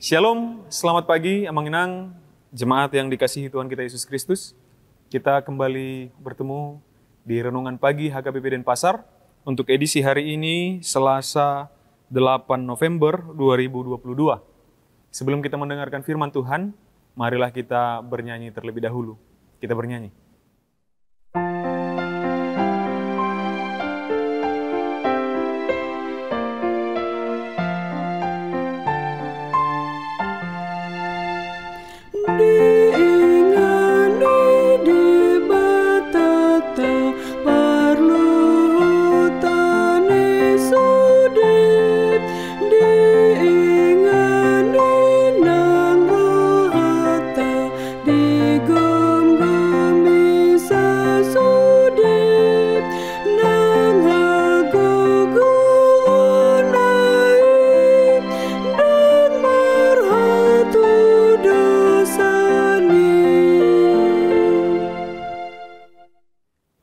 Shalom, selamat pagi, Amanginang, jemaat yang dikasihi Tuhan kita Yesus Kristus. Kita kembali bertemu di Renungan Pagi HKBP Denpasar untuk edisi hari ini, Selasa 8 November 2022. Sebelum kita mendengarkan firman Tuhan, marilah kita bernyanyi terlebih dahulu. Kita bernyanyi.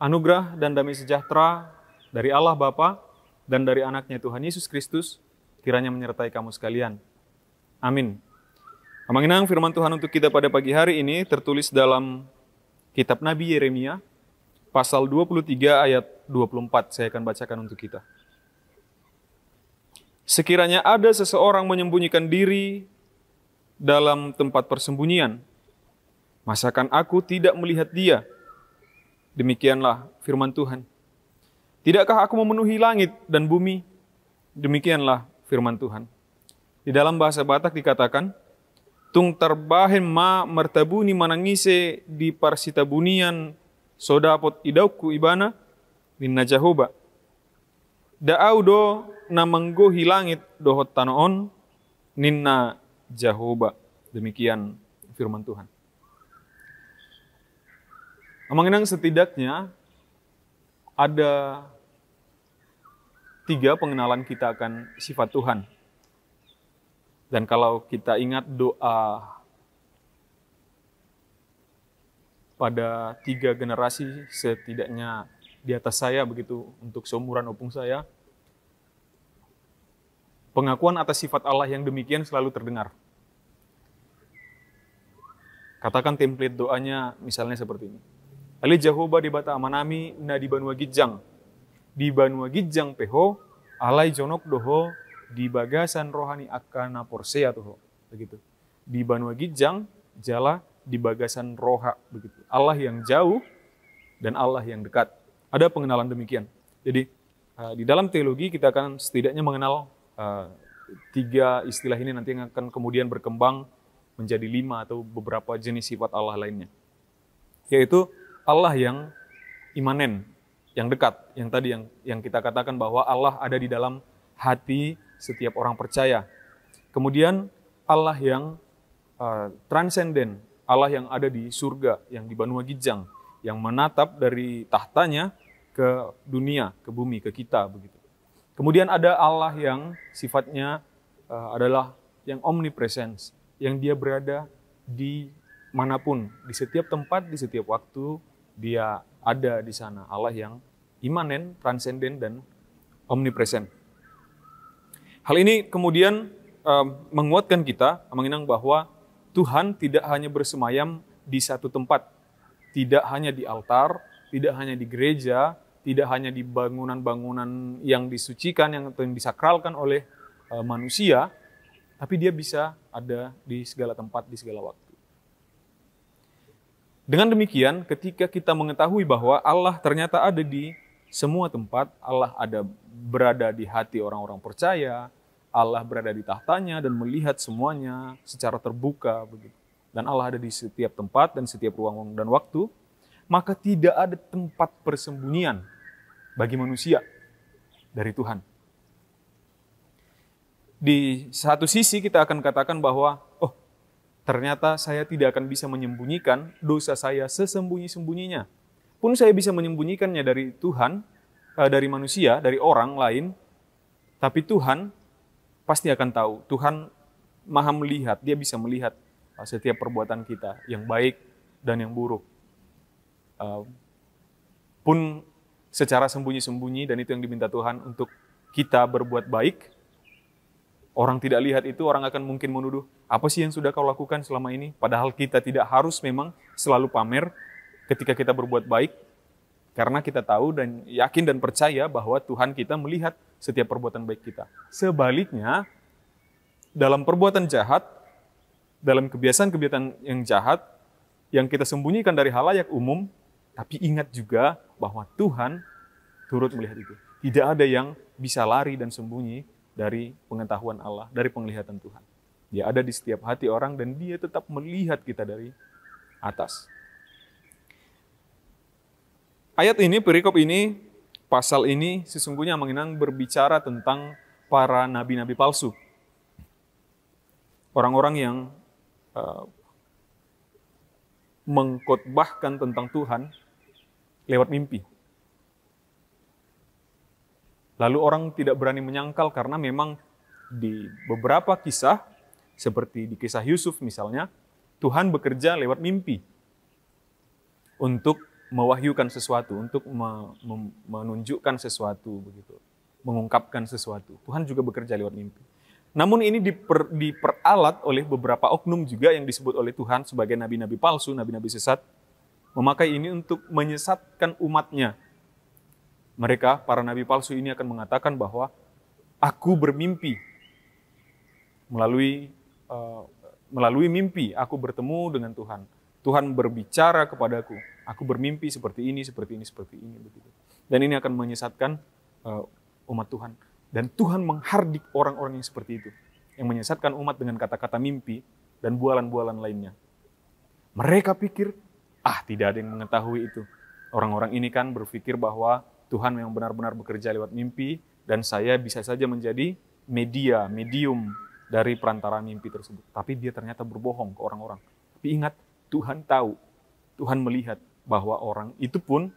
Anugerah dan damai sejahtera dari Allah Bapa dan dari anaknya Tuhan Yesus Kristus kiranya menyertai kamu sekalian. Amin. Amanginang, firman Tuhan untuk kita pada pagi hari ini tertulis dalam kitab Nabi Yeremia pasal 23 ayat 24. Saya akan bacakan untuk kita. Sekiranya ada seseorang menyembunyikan diri dalam tempat persembunyian, masakan aku tidak melihat dia? Demikianlah firman Tuhan. Tidakkah aku memenuhi langit dan bumi? Demikianlah firman Tuhan. Di dalam bahasa Batak dikatakan, tung terbahen ma mertabuni manangise di parsita bunian sodapot idauku ibana minna Jahoba. Da'au do na menggohi langit dohot tanoon ninna Jahoba. Demikian firman Tuhan. Amanginang, setidaknya ada 3 pengenalan kita akan sifat Tuhan. Dan kalau kita ingat doa pada 3 generasi setidaknya di atas saya, begitu untuk seumuran opung saya, pengakuan atas sifat Allah yang demikian selalu terdengar. Katakan template doanya misalnya seperti ini. Ali Jahoba di bata amanami na di Banua Gijang. Di Banua Gijang peho, alai jonok doho, di bagasan rohani akana porsea toho. Begitu. Di Banua Gijang, jala di bagasan roha. Begitu. Allah yang jauh dan Allah yang dekat. Ada pengenalan demikian. Jadi di dalam teologi kita akan setidaknya mengenal 3 istilah ini, nanti yang akan kemudian berkembang menjadi 5 atau beberapa jenis sifat Allah lainnya. Yaitu Allah yang imanen, yang dekat, yang tadi yang kita katakan bahwa Allah ada di dalam hati setiap orang percaya. Kemudian Allah yang transenden, Allah yang ada di surga, yang di Banua Gijang, yang menatap dari tahtanya ke dunia, ke bumi, ke kita, begitu. Kemudian ada Allah yang sifatnya adalah yang omnipresence, yang dia berada di manapun, di setiap tempat, di setiap waktu, dia ada di sana. Allah yang imanen, transenden, dan omnipresent. Hal ini kemudian menguatkan kita, menginang bahwa Tuhan tidak hanya bersemayam di satu tempat, tidak hanya di altar, tidak hanya di gereja, tidak hanya di bangunan-bangunan yang disucikan, yang disakralkan oleh manusia, tapi dia bisa ada di segala tempat, di segala waktu. Dengan demikian, ketika kita mengetahui bahwa Allah ternyata ada di semua tempat, Allah berada di hati orang-orang percaya, Allah berada di tahtanya dan melihat semuanya secara terbuka, begitu. Dan Allah ada di setiap tempat dan setiap ruang dan waktu, maka tidak ada tempat persembunyian bagi manusia dari Tuhan. Di satu sisi kita akan katakan bahwa, ternyata saya tidak akan bisa menyembunyikan dosa saya sesembunyi-sembunyinya. Pun saya bisa menyembunyikannya dari Tuhan, dari manusia, dari orang lain, tapi Tuhan pasti akan tahu. Tuhan Maha melihat, dia bisa melihat setiap perbuatan kita, yang baik dan yang buruk. Pun secara sembunyi-sembunyi, dan itu yang diminta Tuhan untuk kita berbuat baik, orang tidak lihat itu, orang akan mungkin menuduh, apa sih yang sudah kau lakukan selama ini? Padahal kita tidak harus memang selalu pamer ketika kita berbuat baik, karena kita tahu dan yakin dan percaya bahwa Tuhan kita melihat setiap perbuatan baik kita. Sebaliknya, dalam perbuatan jahat, dalam kebiasaan-kebiasaan yang jahat, yang kita sembunyikan dari halayak umum, tapi ingat juga bahwa Tuhan turut melihat itu. Tidak ada yang bisa lari dan sembunyi dari pengetahuan Allah, dari penglihatan Tuhan. Dia ada di setiap hati orang dan dia tetap melihat kita dari atas. Ayat ini, perikop ini, pasal ini sesungguhnya mengenang berbicara tentang para nabi-nabi palsu. Orang-orang yang mengkhotbahkan tentang Tuhan lewat mimpi. Lalu orang tidak berani menyangkal karena memang di beberapa kisah, seperti di kisah Yusuf misalnya, Tuhan bekerja lewat mimpi untuk mewahyukan sesuatu, untuk menunjukkan sesuatu, begitu, mengungkapkan sesuatu. Tuhan juga bekerja lewat mimpi. Namun ini diperalat oleh beberapa oknum juga yang disebut oleh Tuhan sebagai nabi-nabi palsu, nabi-nabi sesat, memakai ini untuk menyesatkan umatnya. Mereka, para nabi palsu ini akan mengatakan bahwa aku bermimpi. Melalui mimpi, aku bertemu dengan Tuhan. Tuhan berbicara kepadaku. Aku bermimpi seperti ini, seperti ini, seperti ini. Begitu. Dan ini akan menyesatkan umat Tuhan. Dan Tuhan menghardik orang-orang yang seperti itu. Yang menyesatkan umat dengan kata-kata mimpi dan bualan-bualan lainnya. Mereka pikir, tidak ada yang mengetahui itu. Orang-orang ini kan berpikir bahwa Tuhan yang benar-benar bekerja lewat mimpi, dan saya bisa saja menjadi medium dari perantara mimpi tersebut. Tapi dia ternyata berbohong ke orang-orang. Tapi ingat, Tuhan tahu, Tuhan melihat bahwa orang itu pun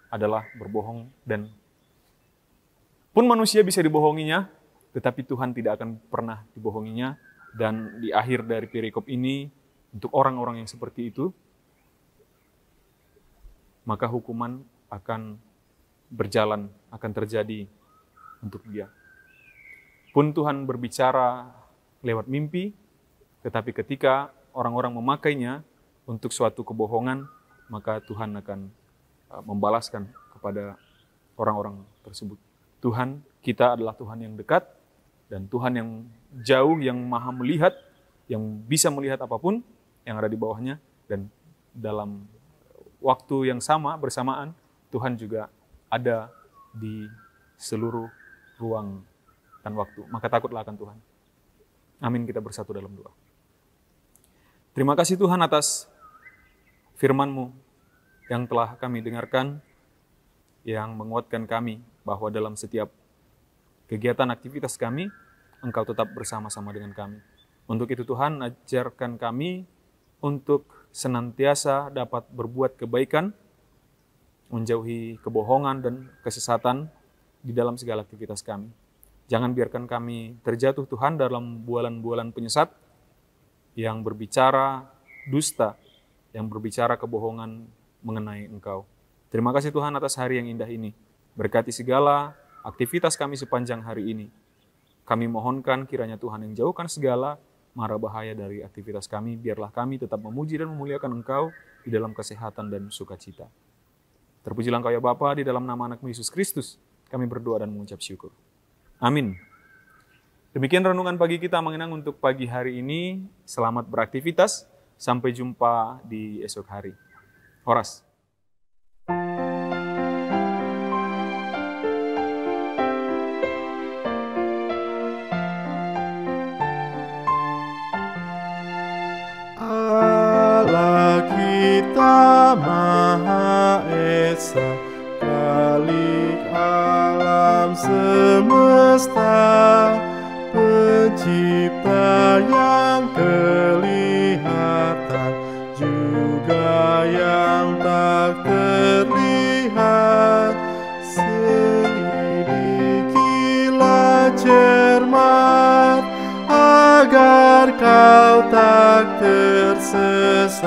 adalah berbohong, dan pun manusia bisa dibohonginya, tetapi Tuhan tidak akan pernah dibohonginya. Dan di akhir dari perikop ini, untuk orang-orang yang seperti itu, maka hukuman akan berjalan, akan terjadi untuk dia. Pun Tuhan berbicara lewat mimpi, tetapi ketika orang-orang memakainya untuk suatu kebohongan, maka Tuhan akan membalaskan kepada orang-orang tersebut. Tuhan kita adalah Tuhan yang dekat, dan Tuhan yang jauh, yang maha melihat, yang bisa melihat apapun yang ada di bawahnya, dan dalam waktu yang sama, bersamaan, Tuhan juga ada di seluruh ruang dan waktu. Maka takutlah akan Tuhan. Amin, kita bersatu dalam doa. Terima kasih Tuhan atas firman-Mu yang telah kami dengarkan, yang menguatkan kami bahwa dalam setiap kegiatan aktivitas kami, Engkau tetap bersama-sama dengan kami. Untuk itu Tuhan, ajarkan kami untuk senantiasa dapat berbuat kebaikan, menjauhi kebohongan dan kesesatan di dalam segala aktivitas kami. Jangan biarkan kami terjatuh Tuhan dalam bualan-bualan penyesat yang berbicara dusta, yang berbicara kebohongan mengenai Engkau. Terima kasih Tuhan atas hari yang indah ini. Berkati segala aktivitas kami sepanjang hari ini. Kami mohonkan kiranya Tuhan yang jauhkan segala mara bahaya dari aktivitas kami. Biarlah kami tetap memuji dan memuliakan Engkau di dalam kesehatan dan sukacita. Terpujilah Engkau ya Bapa, di dalam nama anak-Mu Yesus Kristus, kami berdoa dan mengucap syukur. Amin. Demikian renungan pagi kita mengenang untuk pagi hari ini. Selamat beraktivitas. Sampai jumpa di esok hari. Horas. Allah kita Maha Esa, Khalik alam semesta, Pencipta yang kelihatan juga yang tak terlihat. Selidikilah cermat agar kau tak tersesat.